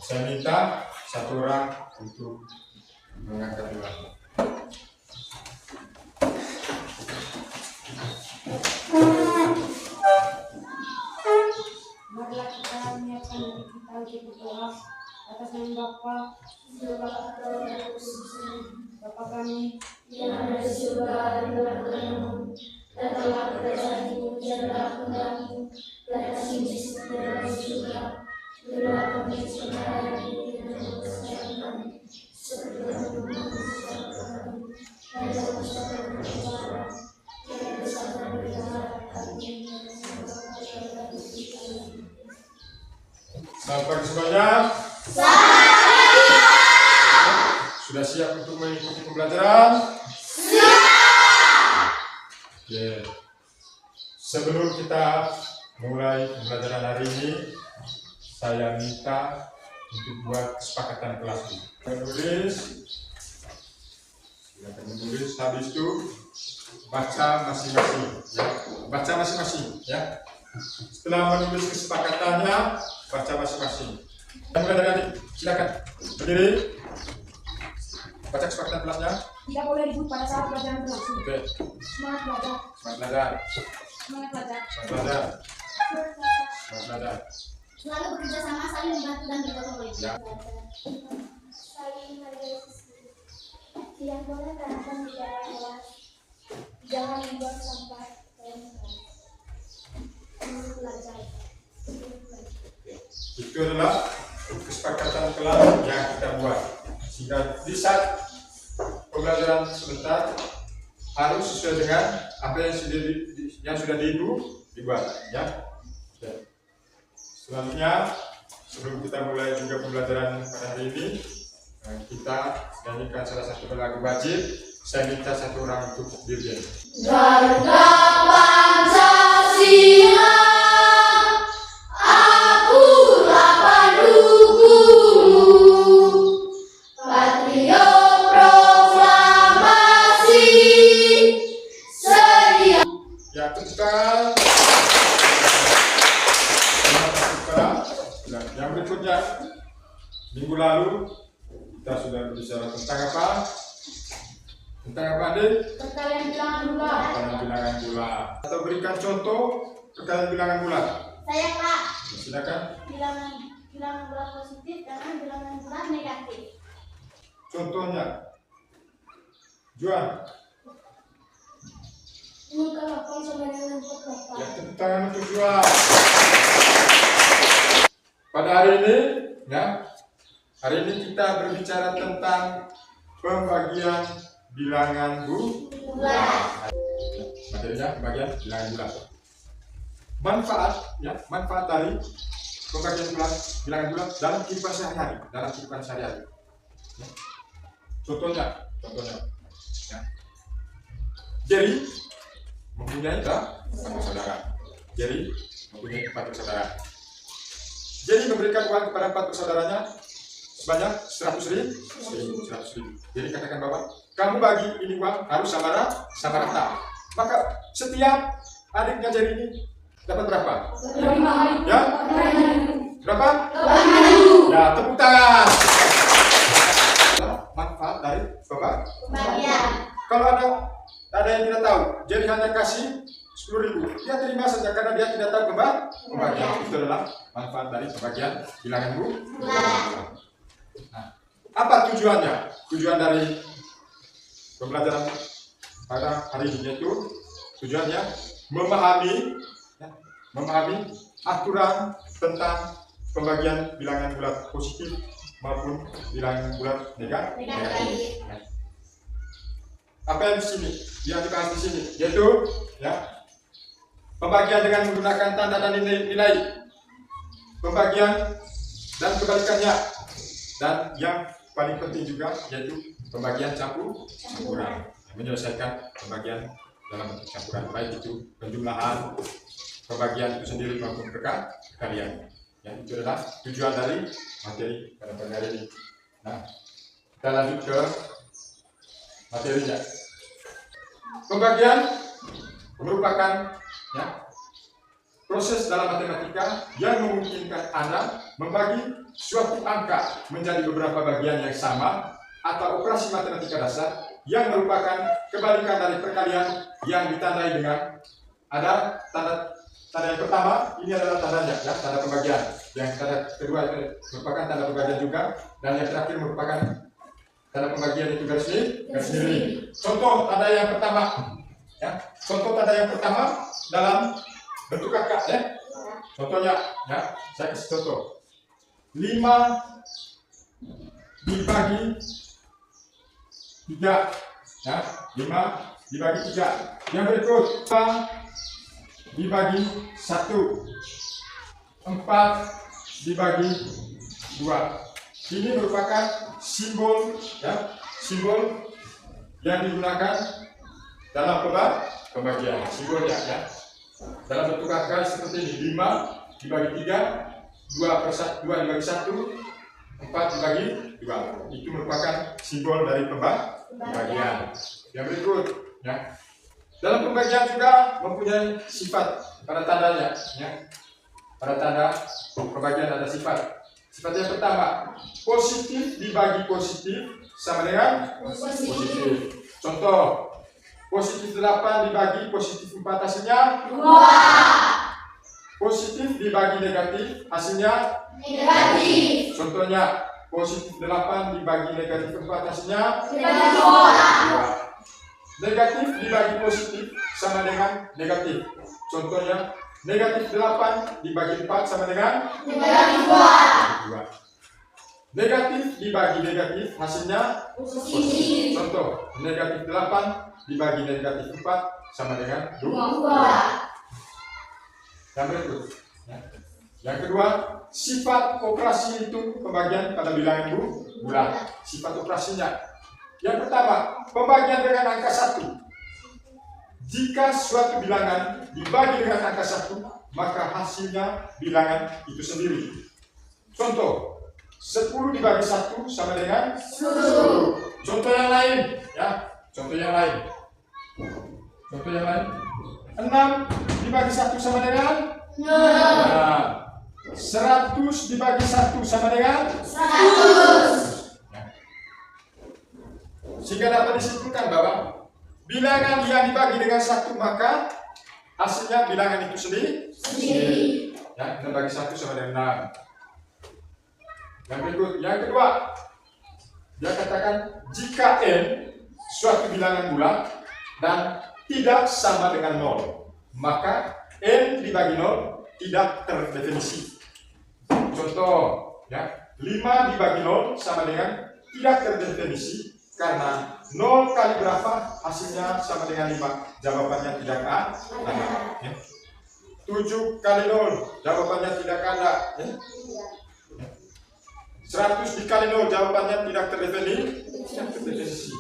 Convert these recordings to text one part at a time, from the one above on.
Saya minta satu orang untuk mengangkat gelas. Marilah kita menyiapkan diri kita untuk berdoa atas nama Bapa, Bapa kami yang ada di surga, dimuliakanmu, datanglah kerajaanmu, jadilah kehendakmu, pada di dalam surga. Berilah kami sekarang dan kesehatan kami, seperti yang mengucapkan kami, dan jangan sampai berbicara, yang bersama berbicara kami, Selamat pagi semuanya. Sudah siap untuk mengikuti pembelajaran? Siap. Oke. Sebelum kita mulai pembelajaran hari ini, saya minta untuk buat kesepakatan kelas ini. Menulis, habis itu baca masing-masing, ya. Baca masing-masing, ya. Setelah menulis kesepakatannya, baca masing-masing. Mulai dari adik, silakan berdiri. Baca kesepakatan kelasnya. tidak boleh ribut pada saat pelajaran berlangsung. Oke. Semangat belajar, Semangat belajar. semangat belajar. Semangat belajar. Semangat belajar. selalu bekerja sama, saling membantu dan bergotong royong. Ya. Saling menghargai. Tidak boleh berantem di dalam kelas. Jangan membuat sampah dalam kelas. Belajar. Itu adalah kesepakatan kelas yang kita buat. Sehingga di saat pembelajaran sebentar harus sesuai dengan apa yang sudah dibuat, ya. Selanjutnya, sebelum kita mulai juga pembelajaran pada hari ini, kita nyanyikan salah satu lagu wajib. Saya minta satu orang untuk dirjen. Harga Pancasila, akulah pendukungmu, patriot proklamasi, sedia. Ya, tepukan. Nah, yang berikutnya, minggu lalu kita sudah berbicara tentang apa? Tentang apa, Adik? Perkalian bilangan bulat. Perkalian bilangan bulat. Atau berikan contoh perkalian bilangan bulat. Saya Pak, Silakan. bilangan bulat positif dengan bilangan bulat negatif. Contohnya, Juan. Muka 8 sama dengan 48. Ya, tepuk tangan untuk Juan. Pada hari ini, ya, hari ini kita berbicara tentang pembagian bilangan bulat. Materinya pembagian bilangan bulat. Manfaat, ya, manfaat dari pembagian bilangan bulat dalam kehidupan sehari-hari, Ya. Contohnya, ya. Jerry mempunyai empat bersaudara. Jerry memberikan uang kepada 4 bersaudaranya sebanyak 100.000. Jadi katakan bahwa kamu bagi ini uang harus sama rata. Maka setiap adiknya Jerry ini dapat berapa? 5 Ya? Berapa? 5.000. Ya, tepuk tangan. Manfaat dari Bagian. kalau ada yang tidak tahu, Jerry hanya kasih 10.000. Dia terima saja karena dia tidak tahu pembagian. Itu adalah manfaat dari pembagian bilangan bulat. Nah, apa tujuannya? Tujuan dari pembelajaran pada hari ini itu tujuannya memahami aturan tentang pembagian bilangan bulat positif maupun bilangan bulat negatif. Apa yang di sini? Yang dibahas di sini yaitu, ya, pembagian dengan menggunakan tanda dan nilai, pembagian dan kebalikannya, dan yang paling penting juga yaitu pembagian campuran, menyelesaikan pembagian dalam bentuk campuran, baik itu penjumlahan, pembagian itu sendiri maupun perkalian. Ya, itu adalah tujuan dari materi pada pagi hari ini. Nah, kita lanjut ke materinya. Pembagian merupakan, ya, proses dalam matematika yang memungkinkan Anda membagi suatu angka menjadi beberapa bagian yang sama atau operasi matematika dasar yang merupakan kebalikan dari perkalian yang ditandai dengan ada tanda yang pertama ini adalah tandanya ya, tanda pembagian. Yang tanda kedua itu merupakan tanda pembagian juga, dan yang terakhir merupakan tanda pembagian itu garis miring. Contoh tanda yang pertama ya, contoh tanda yang pertama dalam bentuk kakak ya. Contohnya ya, saya kasih contoh. 5 dibagi 3 ya, 5 dibagi 3. Yang berikut 5 dibagi 1, 4 dibagi 2. Ini merupakan simbol ya, simbol yang digunakan dalam pembagian. Simbolnya ya, dalam bentuk angka seperti ini: 5 dibagi 3, 2 dibagi 1, 4 dibagi 2. Itu merupakan simbol dari pembagian. Yang berikut ya, dalam pembagian juga mempunyai sifat pada tandanya ya. Pada tanda pembagian ada sifat. Sifat yang pertama, positif dibagi positif sama dengan positif. Contoh, positif 8 dibagi positif 4 hasilnya 2. Positif dibagi negatif hasilnya negatif. Contohnya, positif 8 dibagi negatif 4 hasilnya negatif 2. Negatif dibagi positif sama dengan negatif. Contohnya, negatif 8 dibagi 4 sama dengan negatif 2. Negatif dibagi negatif hasilnya positif. Contoh, negatif 8 dibagi negatif 4 sama dengan 2. Yang berikut ya. Yang kedua, sifat operasi itu pembagian pada bilangan bulat. Sifat operasinya. Yang pertama, pembagian dengan angka 1. Jika suatu bilangan dibagi dengan angka 1, maka hasilnya bilangan itu sendiri. Contoh, 10 dibagi 1 sama dengan 10. Contoh yang lain ya, contoh yang lain. 6 dibagi 1 sama dengan 6. 100 dibagi 1 sama dengan 100. Sehingga dapat disimpulkan bahwa bilangan yang dibagi dengan 1 maka hasilnya bilangan itu sendiri. Ya, 6 bagi 1 sama dengan 6. Yang berikut, yang kedua, dia katakan jika n suatu bilangan bulat dan tidak sama dengan 0, maka n dibagi 0 tidak terdefinisi. Contoh, ya, 5 dibagi 0 sama dengan tidak terdefinisi karena 0 kali berapa hasilnya sama dengan 5. Jawabannya tidak ada. Ya. 7 kali 0 jawabannya tidak ada. Ya. 100 dikali 0 jawabannya tidak terdefinisi.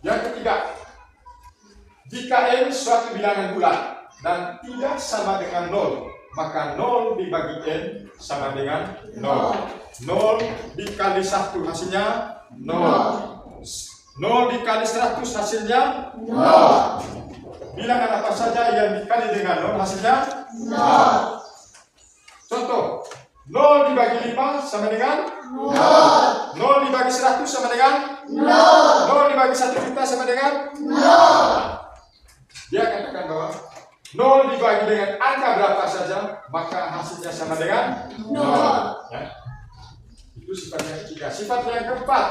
Yang ketiga, jika n suatu bilangan bulat dan tidak sama dengan 0, maka 0 dibagi n sama dengan 0. 0 dikali 1 hasilnya 0. 0 dikali 100 hasilnya 0. Bilangan apa saja yang dikali dengan 0 hasilnya 0. Contoh, 0 dibagi 5 sama dengan 0. 0 dibagi 100 sama dengan 0. 0 dibagi 1 juta sama dengan 0. Dia katakan bahwa 0 dibagi dengan angka berapa saja maka hasilnya sama dengan 0. Ya. Itu sifat yang ketiga. Sifat yang keempat,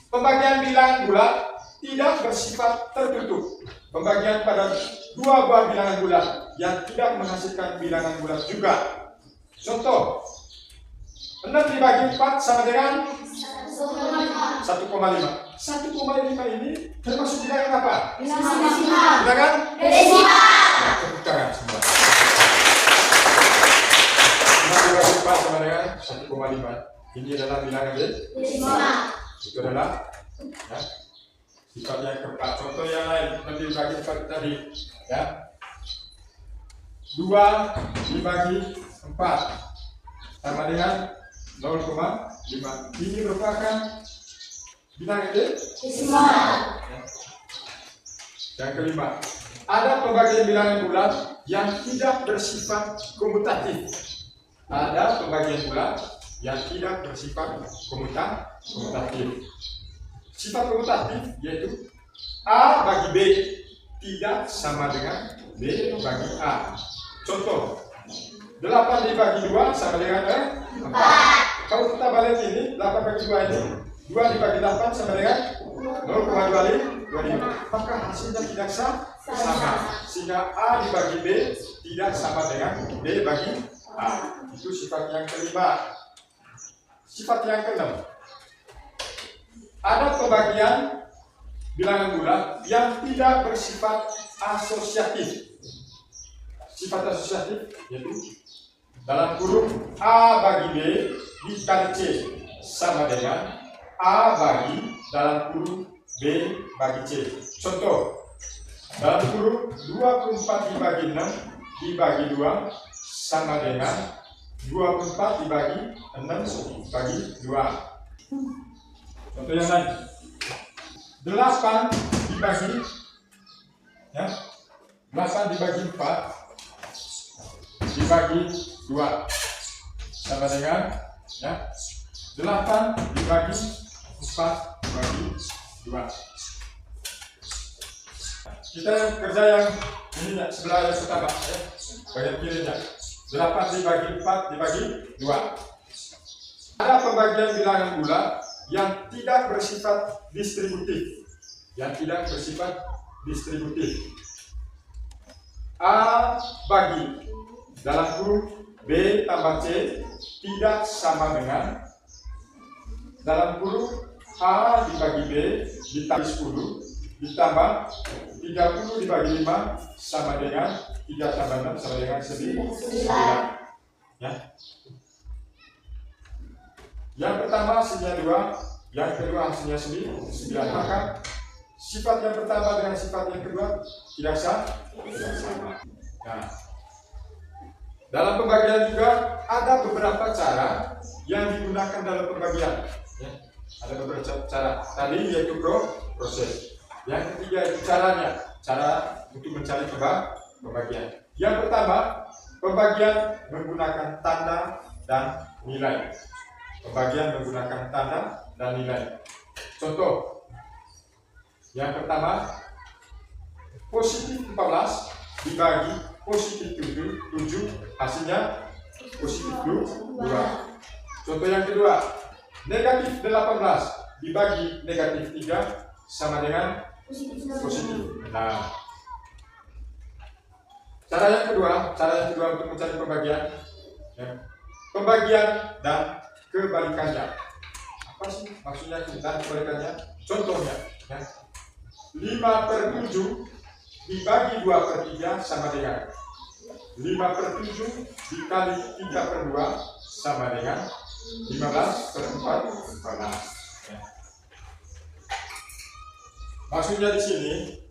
pembagian bilangan bulat tidak bersifat tertutup. Pembagian pada dua buah bilangan bulat yang tidak menghasilkan bilangan bulat juga. Contoh, 6 dibagi 4 sama dengan 1,5. 1,5 ini termasuk bilangan apa? Bilangan desimal. Tepuk tangan semua. 6 dibagi 4 sama dengan 1,5. Ini adalah bilangan desimal. Itu adalah ya, sifat yang keempat. Contoh yang lain lebih bagi seperti tadi ya. 2 dibagi 4 sama dengan 0,5. Ini merupakan bilangan desimal. Yang kelima, ada pembagian bilangan bulat yang tidak bersifat komutatif. Ada pembagian pula yang tidak bersifat komutatif. Sifat komutatif yaitu A bagi B tidak sama dengan B bagi A. Contoh, 8 dibagi 2 sama dengan 4. Kalau kita balik ini, 8 bagi 2 ini, 2 dibagi 8 sama dengan 0,25. Maka hasilnya tidak sama. Sehingga A dibagi B tidak sama dengan B bagi A. Itu sifat yang kelima. Sifat yang keenam, ada pembagian bilangan bulat yang tidak bersifat asosiatif. Sifat asosiatif yaitu dalam kurung A bagi B dikali C sama dengan A bagi dalam kurung B bagi C. Contoh, dalam kurung 24 dibagi 6 dibagi 2 sama dengan 24 dibagi 6 bagi 2. Contoh yang lain, 8 dibagi 8 dibagi 4 dibagi 2 sama dengan 8 dibagi 4 dibagi 2. Kita kerja yang ini sebelah yang pertama, bagian kirinya. 8 dibagi 4 dibagi 2. Ada pembagian bilangan bulat yang tidak bersifat distributif. A bagi dalam kurung B tambah C tidak sama dengan dalam kurung A dibagi B ditambah 10 ditambah 30 dibagi 5 sama dengan 3 tambah 6 sama dengan 9. Ya. Yang pertama hasilnya 2, yang kedua hasilnya 9. Maka sifat yang pertama dengan sifat yang kedua tidak sama. Nah, dalam pembagian juga ada beberapa cara yang digunakan dalam pembagian. Ya, ada beberapa cara. Tadi yaitu proses. Yang ketiga itu cara untuk mencari pembagian. Yang pertama, pembagian menggunakan tanda dan nilai. Contoh, yang pertama, positif 14 dibagi positif 7 hasilnya positif 2. Contoh yang kedua, negatif 18 dibagi negatif 3 sama dengan positif. Nah, cara yang kedua untuk mencari pembagian, pembagian dan kebalikannya. Apa sih maksudnya dan kebalikannya? Contohnya, 5/7 dibagi 2/3 sama dengan 5/7 dikali 3/2 sama dengan 15/4. Maksudnya di sini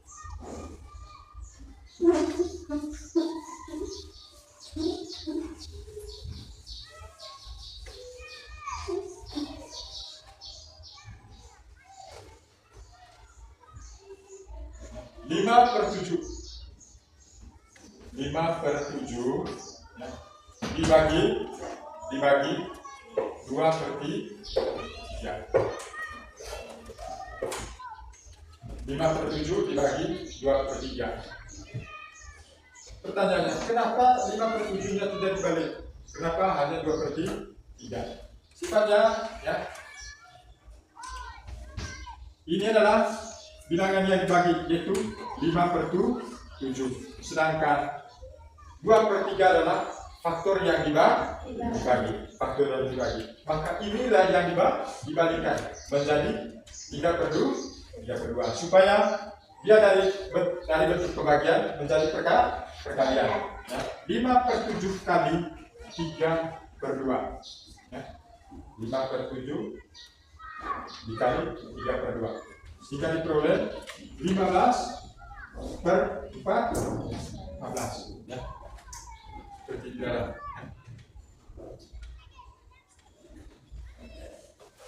lima per tujuh dibagi 2/3. 5/7 dibagi 2/3. Pertanyaannya, kenapa 5/7-nya tidak dibalik? Kenapa hanya 2/3? Sifatnya, ini adalah bilangan yang dibagi, yaitu 5/7. Sedangkan 2/3 adalah faktor yang dibagi. Maka inilah yang dibalikan menjadi 3/2 supaya dia dari bentuk pembagian menjadi perkalian. 5/7 kali 3/2. 5/7 dikali 3/2 sehingga diperoleh 15/14. Seperti itu.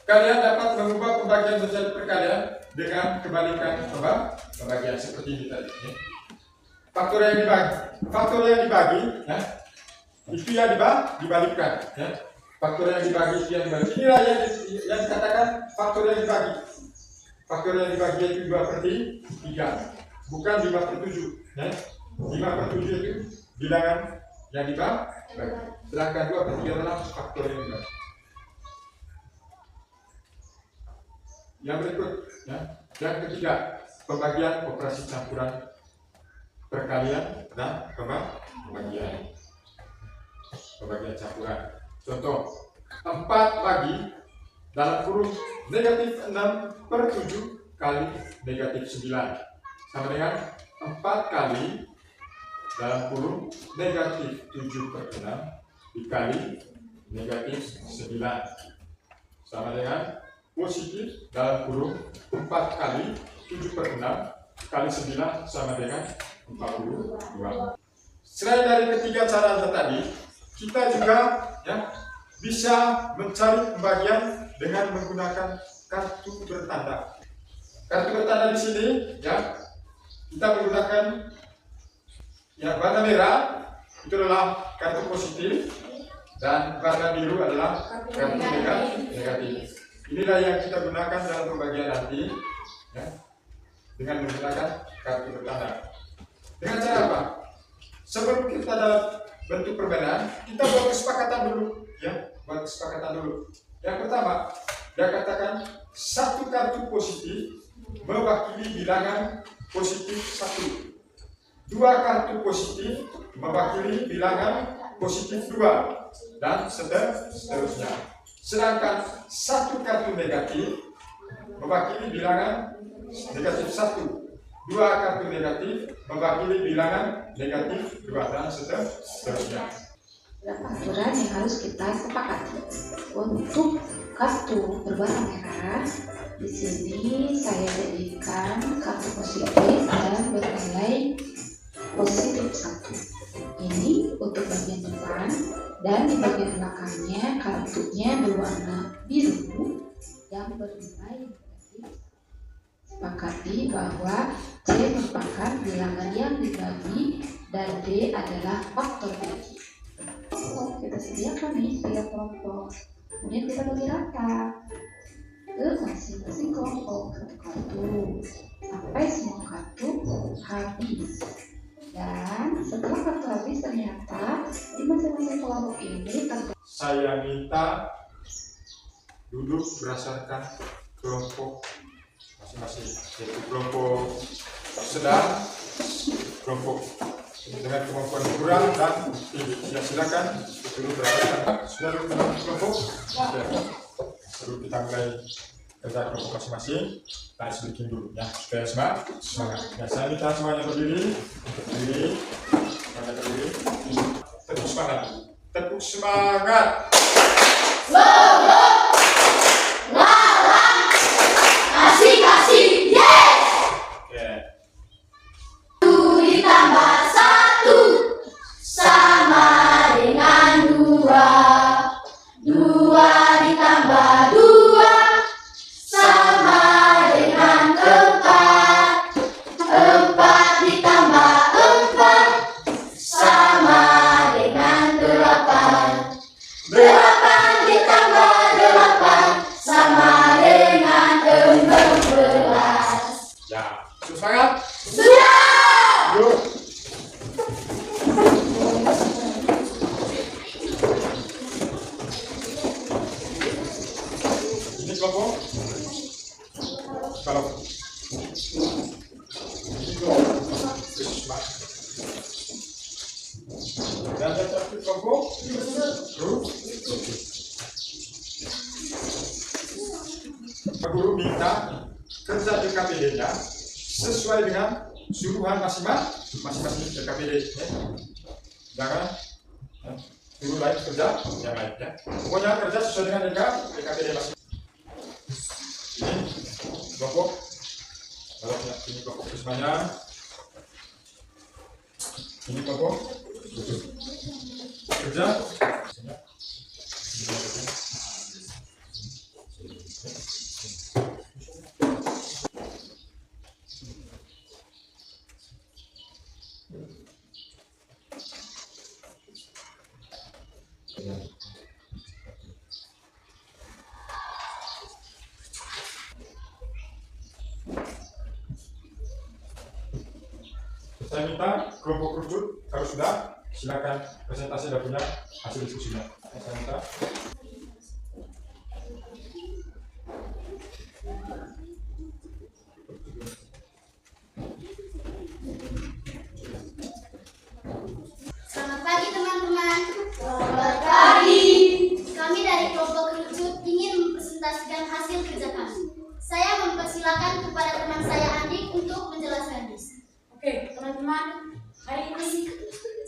Kalian dapat mengubah pembagian menjadi perkalian dengan kebalikan pembagian seperti ini tadi. faktor yang dibagi, ya, itu yang dibalikkan, ya. Faktor yang dibagi itu yang dibagi. Inilah yang dikatakan faktor yang dibagi. Faktor yang dibagi itu 2/3, bukan 5/7, ya. 5/7 itu bilangan yang dibagi, sedangkan 2/3 adalah faktor yang dibagi. Yang berikut, ya, yang ketiga, pembagian operasi campuran perkalian dan pembagian campuran. Contoh, 4 bagi dalam kurung -6/7 kali -9 sama dengan 4 kali dalam kurung -7/6 dikali -9 sama dengan positif dalam kurung 4 kali 7/6 kali 9 sama dengan 42. Selain dari ketiga cara tadi, kita juga, ya, bisa mencari pembagian dengan menggunakan kartu bertanda. Kartu bertanda di sini, ya, kita menggunakan, ya, warna merah itu adalah kartu positif dan warna biru adalah kartu negatif. Inilah yang kita gunakan dalam pembagian nanti, ya, dengan menggunakan kartu bertanda. Dengan cara apa? Sebelum kita dalam bentuk perbedaan, kita buat kesepakatan dulu, ya, buat kesepakatan dulu. Yang pertama, dia katakan satu kartu positif mewakili bilangan positif 1. 2 kartu positif mewakili bilangan positif 2 dan seterusnya. Sedangkan 1 kartu negatif mewakili bilangan negatif 1. 2 kartu negatif mewakili bilangan negatif 2 dan seterusnya. Beberapa aturan yang harus kita sepakati. Untuk kartu berwarna merah, di sini saya jadikan kartu positif dan bernilai positif 1. Ini untuk bagian depan, dan di bagian belakangnya kartunya berwarna biru yang bernilai negatif. Sepakati bahwa C merupakan bilangan yang dibagi dan D adalah faktor bagi. Kita sediakan nih setiap kelompok, kemudian kita bagi rata ke masing-masing kelompok satu kartu sampai semua kartu habis. Dan setelah kartu habis, ternyata di masing-masing kelompok ini saya minta duduk berdasarkan kelompok masing-masing, yaitu kelompok sedang, kelompok dengan kemampuan kurang dan tinggi. Ya, silakan duduk berdasarkan. Sudah duduk dalam kelompok? Sebelum kita mulai kerja kelompok masing-masing, kita sedikit dulu, ya, supaya semangat. Ya, saya minta semuanya berdiri, semuanya berdiri. Tepuk semangat, tepuk semangat. Kasih, yes! Ditambah 1 sama dengan 2. 2 ditambah 2 sama dengan 4. 4 ditambah 4 sama dengan 8. 8 ditambah 8 sama dengan 11. Ya, semangat. Sudah! Yuk. Ini kelompok. Kalau ini kelompok. Semangat. Dan satu kelompok. Guru minta kerja DKPD-nya sesuai dengan suruhan masing-masing DKPD, ya. Jangan, ya, suruh lain kerja yang lain, ya. Pokoknya kerja sesuai dengan DKPD masing. Ini kelompok, kalau ini kelompok semuanya, ini kelompok kerja. Saya minta kelompok kerucut kalau sudah silakan presentasi dan punya hasil diskusinya. Saya minta. Selamat pagi teman-teman. Selamat pagi. Kami dari kelompok kerucut ingin mempresentasikan hasil kerja kami. Saya mempersilakan kepada teman saya Andi untuk menjelaskan. Oke, teman-teman, hari ini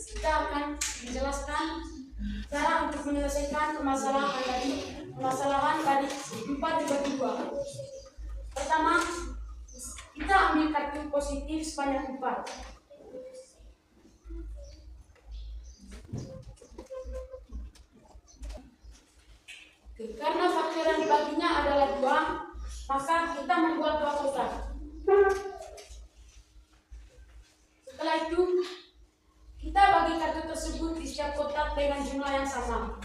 kita akan menjelaskan cara untuk menyelesaikan permasalahan tadi 4 dibagi 2. Pertama, kita ambil kartu positif sebanyak 4. Oke, karena faktor yang dibaginya adalah 2, maka kita membuat 2 kotak. Setelah itu, kita bagi kartu tersebut di setiap kotak dengan jumlah yang sama.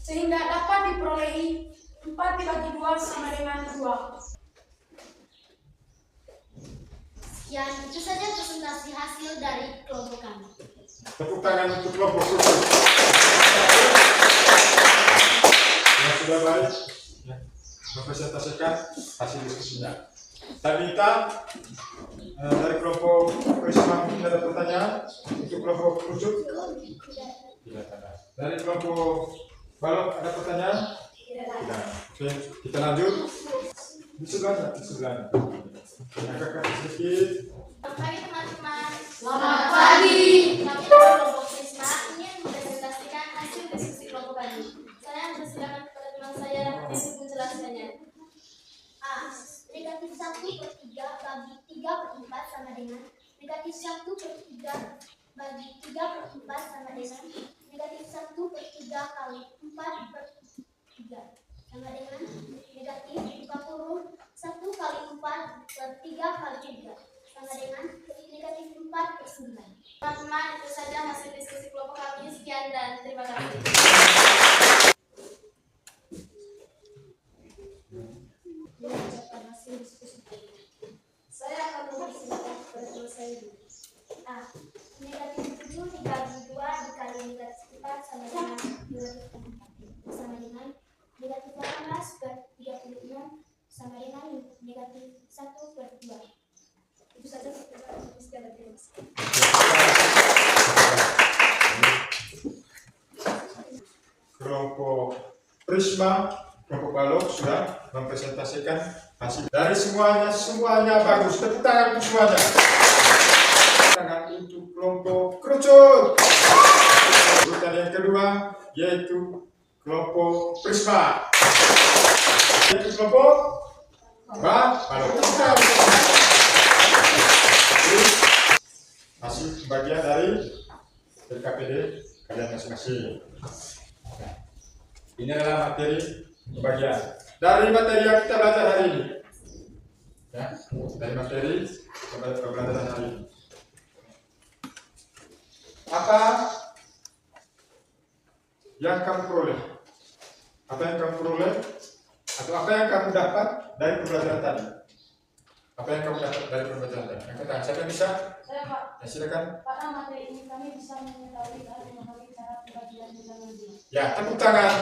Sehingga dapat diperolehi 4 dibagi 2 sama dengan 2. Sekian, itu saja presentasi hasil dari kelompok kami. Tepuk tangan untuk kelompok kerucut. Yang sudah baik ya, mempresentasikan hasil diskusinya. Saya minta dari kelompok Prisma mungkin ada pertanyaan untuk kelompok kerucut. Tidak ada. Dari kelompok Balok ada pertanyaan? Tidak. Oke, kita lanjut. Di sebelahnya. Agak sedikit. Selamat pagi teman-teman. Selamat pagi. Kami dari kelompok Prisma ingin mempresentasikan hasil diskusi kelompok kami. Saya mempersilakan kepada teman saya untuk menjelaskannya. A. Negatif 1/3 bagi 3/4 sama dengan negatif 1/3 bagi 3/4 sama dengan negatif 1/3 kali 4/3 sama dengan negatif 41 kali 4/3 kali 3 sama dengan negatif 4/9. Teman-teman, itu saja hasil diskusi kelompok kami. Sekian dan terima kasih. Mengucapkan hasil diskusi. Saya akan mempersilakan kepada teman saya dulu. A. Negatif 7 dibagi 2 dikali negatif 4 sama dengan negatif 4 sama dengan negatif 18/36 sama dengan negatif 1/2. Itu saja sekian dan terima kasih. Kelompok Prisma, kelompok Balok sudah mempresentasikan hasil dari semuanya bagus. Tepuk tangan untuk semuanya. Tangan untuk kelompok kerucut. Urutan yang kedua yaitu kelompok Prisma. Yaitu kelompok Balok. Hasil bagian dari LKPD kalian masing-masing. Ini adalah materi pembagian. Dari materi yang kita belajar hari ini, ya, dari materi pembelajaran hari ini. Apa yang kamu peroleh? Apa yang kamu peroleh? Atau apa yang kamu dapat dari pembelajaran tadi? Apa yang kamu dapat dari pembelajaran tadi? Yang pertama, siapa yang bisa? Saya Pak, Ya, silakan. karena materi ini kami bisa mengetahui dan memahami cara pembagian bilangan dia. Ya, tepuk tangan.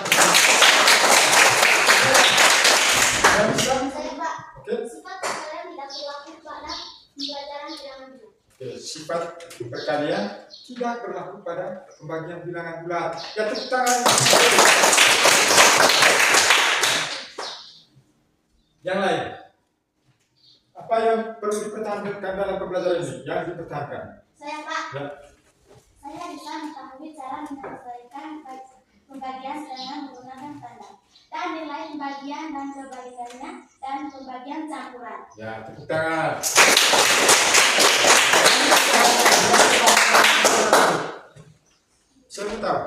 Yang bisa? Saya Pak, Oke. sifat kalian tidak berlaku pada pembelajaran bilangan bulat. Oke, sifat perkalian tidak berlaku pada pembagian bilangan bulat. Ya, tepuk tangan. Yang lain, apa yang perlu dipertahankan dalam pembelajaran ini? Yang dipertahankan. Saya Pak, Ya. saya bisa mengetahui cara menyelesaikan pembagian dengan menggunakan tanda dan nilai pembagian dan kebalikannya dan pembagian campuran. Ya, tepuk tangan. Saya mau tahu.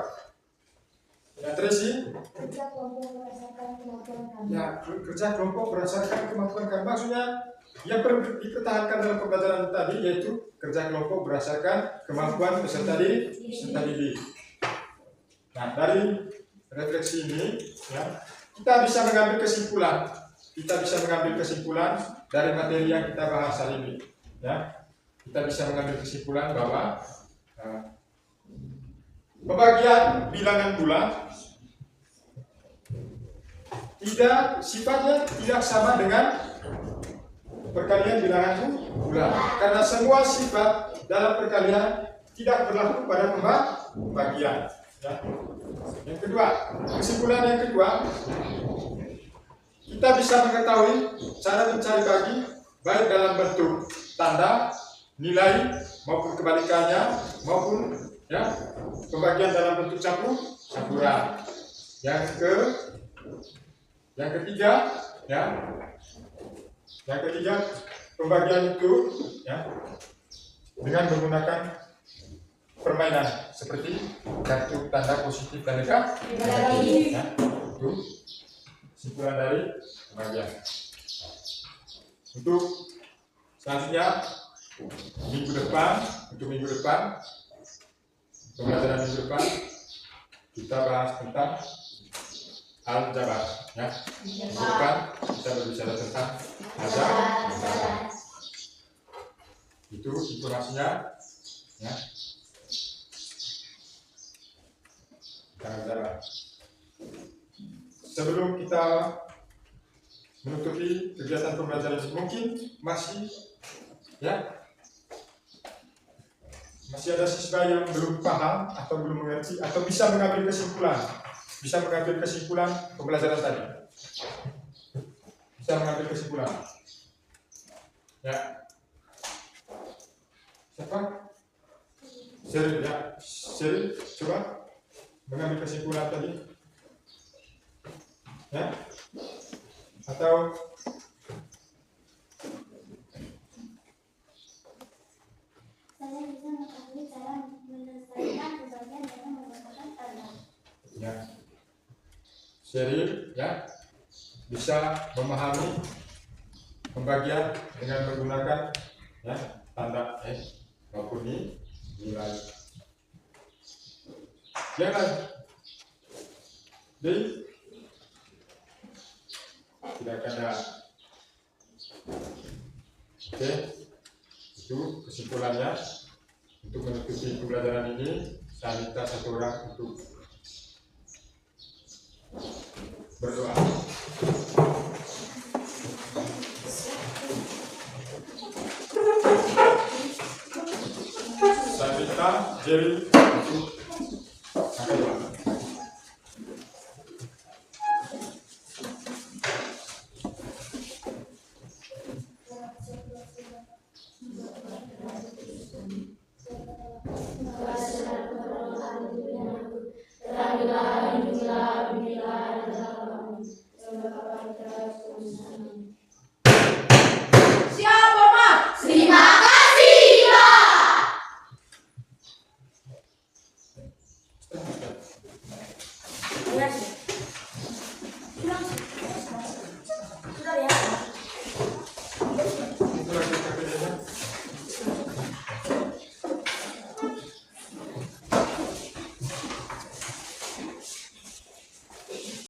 Ya, Tracy. Kerja kelompok berdasarkan kemampuan kami. Ya, kerja kelompok berdasarkan kemampuan kami. Maksudnya yang perlu dipertahankan dalam pembelajaran tadi yaitu kerja kelompok berdasarkan kemampuan peserta didik. Nah, dari refleksi ini, ya, kita bisa mengambil kesimpulan. Kita bisa mengambil kesimpulan dari materi yang kita bahas hari ini. Ya, kita bisa mengambil kesimpulan bahwa pembagian bilangan bulan sifatnya tidak sama dengan perkalian bilangan bulan, karena semua sifat dalam perkalian tidak berlaku pada pembagian. Ya. Yang kedua, kesimpulan yang kedua, kita bisa mengetahui cara mencari bagi baik dalam bentuk tanda, nilai maupun kebalikannya, maupun ya pembagian dalam bentuk campuran. Yang ketiga, ya, pembagian itu ya dengan menggunakan permainan seperti kartu tanda positif dan negatif. Ya, itu kesimpulan dari pembagian. Untuk selanjutnya minggu depan, pembelajaran minggu depan kita bahas tentang aljabar. Ya, minggu depan kita berbicara tentang aljabar. Itu informasinya. Ya. Sebelum kita menutupi kegiatan pembelajaran ini, mungkin masih ada siswa yang belum paham atau belum mengerti atau bisa mengambil kesimpulan pembelajaran tadi. Bisa mengambil kesimpulan. Ya. Siapa? Seri, coba mengambil kesimpulan tadi, ya, atau saya bisa mengetahui cara menyelesaikan pembagian dengan menggunakan tanda. ya, Seri, ya, bisa memahami pembagian dengan menggunakan ya tanda maupun nilai. Yang lain, tidak ada. Oke, itu kesimpulannya. Untuk menutupi pembelajaran ini, saya minta satu orang untuk berdoa. Saya minta Jerry untuk angkat doa. Siapa, Mak? Terima kasih, Pak. Terima kasih.